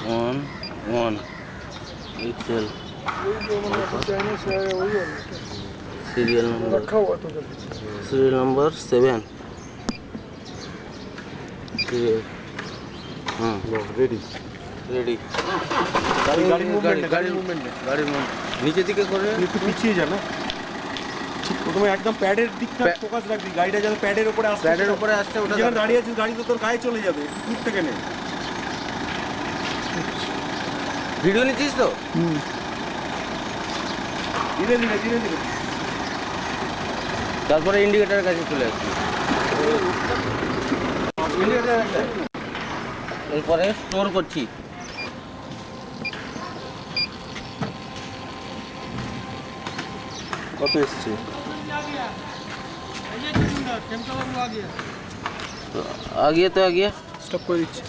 1 1 XL serial number रखा हुआ तो सीरियल नंबर 7 सीरियल हाँ रेडी रेडी গাড়ি মুভমেন্ট গাড়ি মুভমেন্ট গাড়ির নিচের দিকে করে একটু পিছিয়ে যা না প্রথমে একদম প্যাডের দিকটা ফোকাস রাখবি গাড়িটা যেন প্যাডের উপরে আসে প্যাডের উপরে আসছে ওটা যেখানে দাঁড়িয়ে আছিস গাড়ি তো তোর গায়ে চলে যাবে একটু দূর থেকে নে ভিডিও নিচ্ছিস তো ধীরে ধীরে ধীরে ধীরে তারপরে ইন্ডিকেটারের কাছে চলে আসছি এরপরে স্টোর করছি কত এসছে আগিয়ে তো আগিয়ে স্টপ করে দিচ্ছি